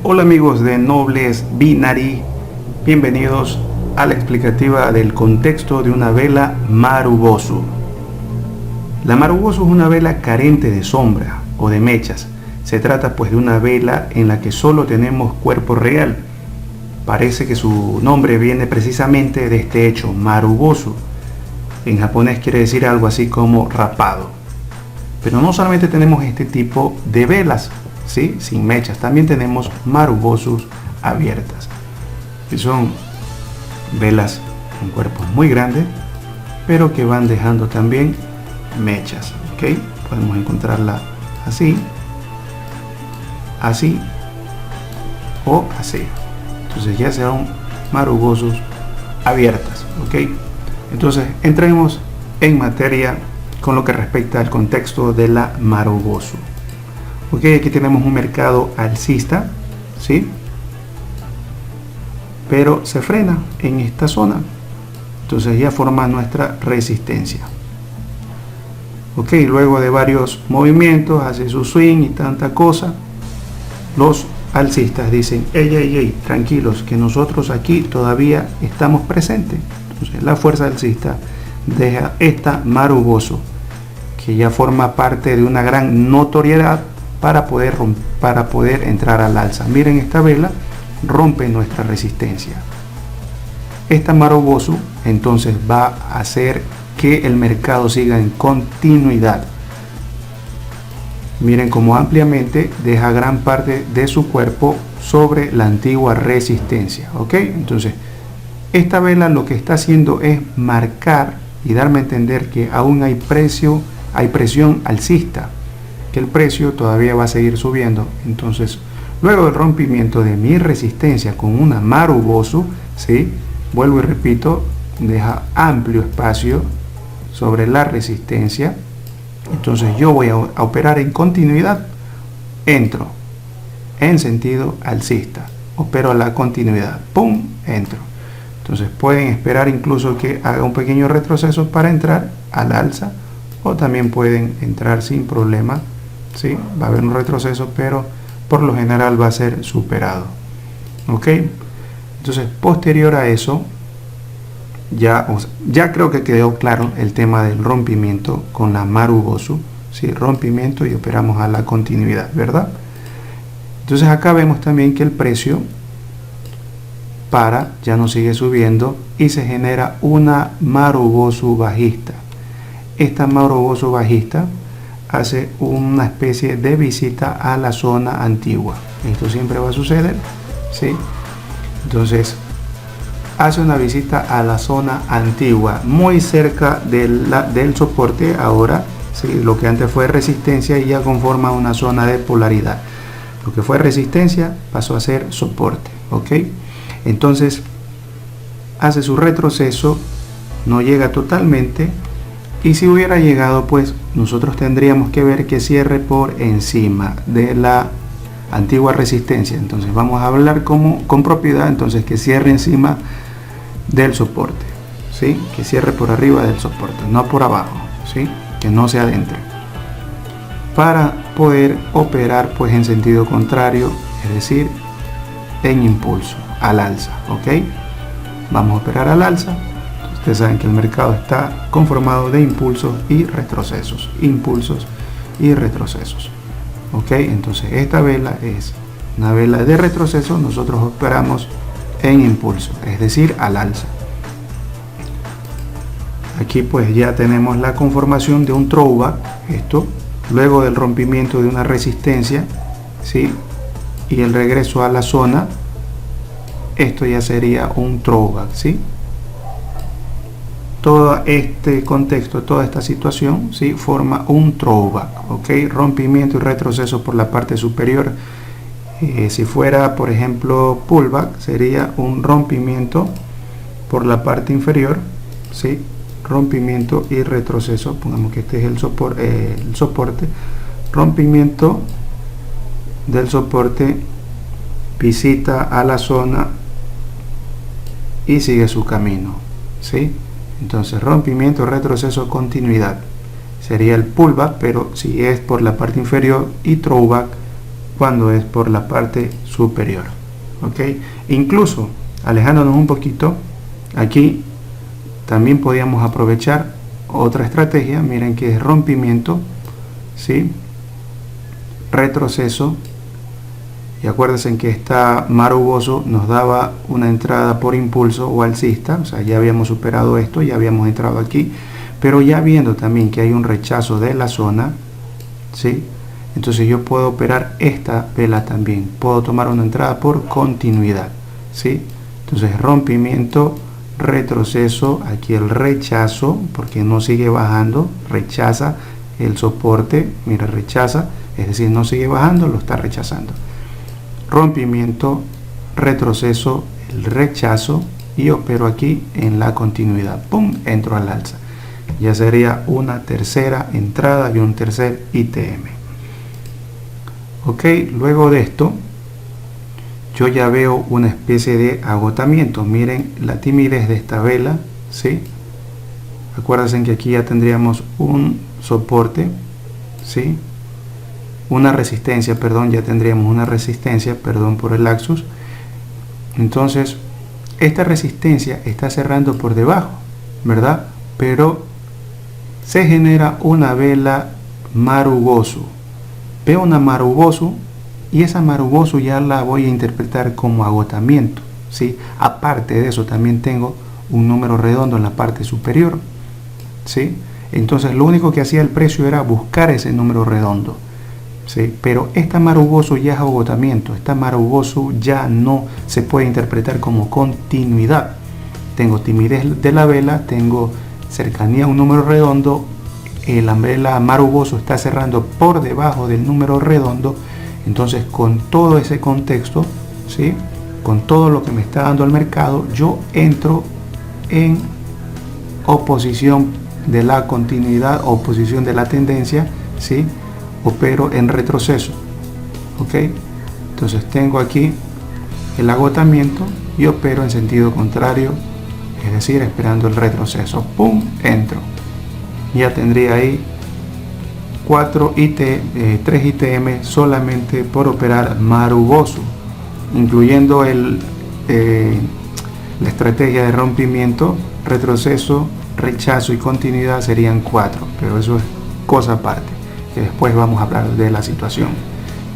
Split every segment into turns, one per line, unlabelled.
Hola amigos de Nobles Binary, bienvenidos a la explicativa del contexto de una vela Marubozu. La Marubozu es una vela carente de sombra o de mechas. Se trata pues de una vela en la que solo tenemos cuerpo real. Parece que su nombre viene precisamente de este hecho, Marubozu. En japonés quiere decir algo así como rapado. Pero no solamente tenemos este tipo de velas, ¿sí? Sin mechas, también tenemos Marubozus abiertas, que son velas con cuerpos muy grandes, pero que van dejando también mechas, ¿ok? Podemos encontrarla así, así o así. Entonces ya serán Marubozus abiertas, ¿ok? Entonces entremos en materia con lo que respecta al contexto de la Marubozu. Ok, aquí tenemos un mercado alcista, ¿sí? Pero se frena en esta zona. Entonces ya forma nuestra resistencia. Ok, luego de varios movimientos, hace su swing y tanta cosa, los alcistas dicen, ey, tranquilos, que nosotros aquí todavía estamos presentes. Entonces la fuerza alcista deja esta Marubozu, que ya forma parte de una gran notoriedad para poder entrar al alza. Miren, esta vela rompe nuestra resistencia. Esta Marubozu entonces va a hacer que el mercado siga en continuidad. Miren cómo ampliamente deja gran parte de su cuerpo sobre la antigua resistencia, ¿ok? Entonces esta vela lo que está haciendo es marcar y darme a entender que aún hay presión alcista, que el precio todavía va a seguir subiendo. Entonces luego del rompimiento de mi resistencia con una Marubozu, ¿sí? Vuelvo y repito, deja amplio espacio sobre la resistencia. Entonces yo voy a operar en continuidad, entro en sentido alcista, opero a la continuidad, pum, entro. Entonces pueden esperar incluso que haga un pequeño retroceso para entrar al alza, o también pueden entrar sin problema, ¿sí? Va a haber un retroceso, pero por lo general va a ser superado, ¿ok? Entonces posterior a eso ya creo que quedó claro el tema del rompimiento con la Marubozu, ¿sí? Rompimiento y operamos a la continuidad, ¿verdad? Entonces acá vemos también que el precio ya no sigue subiendo y se genera una Marubozu bajista. Esta Marubozu bajista hace una especie de visita a la zona antigua. Esto siempre va a suceder, ¿sí? Entonces hace una visita a la zona antigua, muy cerca del soporte. Ahora, ¿sí? Lo que antes fue resistencia y ya conforma una zona de polaridad. Lo que fue resistencia pasó a ser soporte, ¿ok? Entonces hace su retroceso, no llega totalmente, y si hubiera llegado, pues nosotros tendríamos que ver que cierre por encima de la antigua resistencia. Entonces vamos a hablar con propiedad, entonces que cierre encima del soporte, ¿sí? Que cierre por arriba del soporte, no por abajo, ¿sí? Que no se adentre, para poder operar pues en sentido contrario, es decir, en impulso al alza, ¿ok? Vamos a operar al alza. Ustedes saben que el mercado está conformado de impulsos y retrocesos, impulsos y retrocesos, ¿ok? Entonces esta vela es una vela de retroceso, nosotros operamos en impulso, es decir, al alza. Aquí pues ya tenemos la conformación de un throwback, esto luego del rompimiento de una resistencia, ¿sí? Y el regreso a la zona, esto ya sería un throwback, ¿sí? Todo este contexto, toda esta situación, ¿sí? Forma un throwback, ¿ok? Rompimiento y retroceso por la parte superior. Si fuera, por ejemplo, pullback, sería un rompimiento por la parte inferior, ¿sí? Rompimiento y retroceso. Pongamos que este es el soporte. Rompimiento del soporte, visita a la zona y sigue su camino, ¿sí? Entonces rompimiento, retroceso, continuidad sería el pullback, pero si es por la parte inferior, y throwback cuando es por la parte superior. ¿Ok? Incluso alejándonos un poquito, aquí también podíamos aprovechar otra estrategia. Miren que es rompimiento, ¿sí? Retroceso, y acuérdense que esta Marubozu nos daba una entrada por impulso o alcista, o sea, ya habíamos superado esto, ya habíamos entrado aquí, pero ya viendo también que hay un rechazo de la zona, ¿sí? Entonces yo puedo operar esta vela también, puedo tomar una entrada por continuidad, ¿sí? Entonces rompimiento, retroceso, aquí el rechazo, porque no sigue bajando, rechaza el soporte, mira, rechaza, es decir, no sigue bajando, lo está rechazando. Rompimiento, retroceso, el rechazo, y opero aquí en la continuidad, pum, entro al alza. Ya sería una tercera entrada y un tercer ITM. Ok, luego de esto yo ya veo una especie de agotamiento. Miren la timidez de esta vela, ¿sí? Acuérdense que aquí ya tendríamos un soporte, ¿sí? Una resistencia, perdón, ya tendríamos una resistencia, perdón por el lapsus. Entonces esta resistencia está cerrando por debajo, ¿verdad? Pero se genera una vela Marubozu. Veo una Marubozu y esa Marubozu ya la voy a interpretar como agotamiento, ¿sí? Aparte de eso también tengo un número redondo en la parte superior, ¿sí? Entonces lo único que hacía el precio era buscar ese número redondo, ¿sí? Pero esta Marubozu ya es agotamiento. Esta Marubozu ya no se puede interpretar como continuidad. Tengo timidez de la vela, tengo cercanía a un número redondo, la vela Marubozu está cerrando por debajo del número redondo. Entonces con todo ese contexto, ¿sí? Con todo lo que me está dando el mercado, yo entro en oposición de la continuidad, oposición de la tendencia, ¿sí? Opero en retroceso. Ok, entonces tengo aquí el agotamiento y opero en sentido contrario, es decir, esperando el retroceso. Pum, entro. Ya tendría ahí 3 ITM solamente por operar Marubozu, incluyendo la estrategia de rompimiento, retroceso, rechazo y continuidad serían 4, pero eso es cosa aparte, que después vamos a hablar de la situación.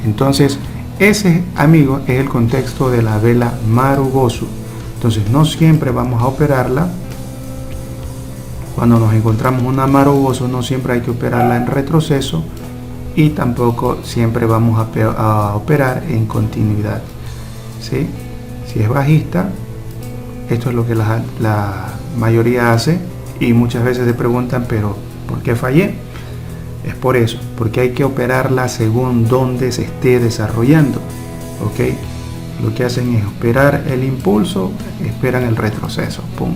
Entonces ese, amigos, es el contexto de la vela Marubozu. Entonces no siempre vamos a operarla. Cuando nos encontramos una Marubozu, no siempre hay que operarla en retroceso y tampoco siempre vamos a operar en continuidad, ¿sí? Si es bajista, esto es lo que la mayoría hace, y muchas veces se preguntan, pero ¿por qué fallé? Es por eso, porque hay que operarla según donde se esté desarrollando. ¿Ok? Lo que hacen es operar el impulso, esperan el retroceso, pum.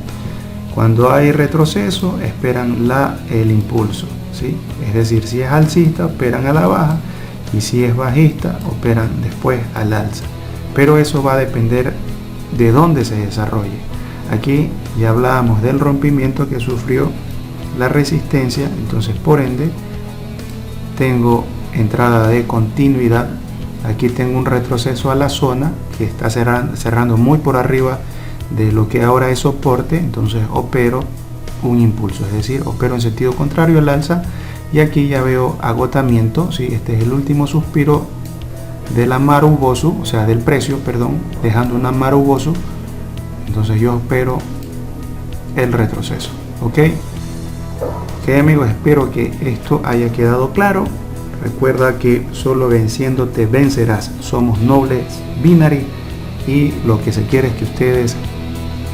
Cuando hay retroceso, esperan el impulso, ¿sí? Es decir, si es alcista, operan a la baja, y si es bajista, operan después al alza. Pero eso va a depender de dónde se desarrolle. Aquí ya hablábamos del rompimiento que sufrió la resistencia, entonces por ende tengo entrada de continuidad. Aquí tengo un retroceso a la zona que está cerrando muy por arriba de lo que ahora es soporte, entonces opero un impulso, es decir, opero en sentido contrario al alza, y aquí ya veo agotamiento, ¿sí? Este es el último suspiro de la Marubozu, o sea del precio, perdón, dejando una Marubozu. Entonces yo espero el retroceso. Ok, amigos, espero que esto haya quedado claro. Recuerda que solo venciéndote vencerás. Somos Nobles Binary y lo que se quiere es que ustedes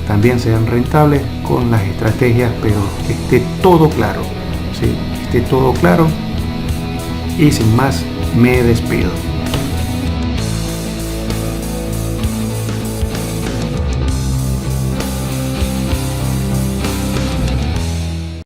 también sean rentables con las estrategias, pero que esté todo claro, ¿sí? Esté todo claro. Y sin más, me despido.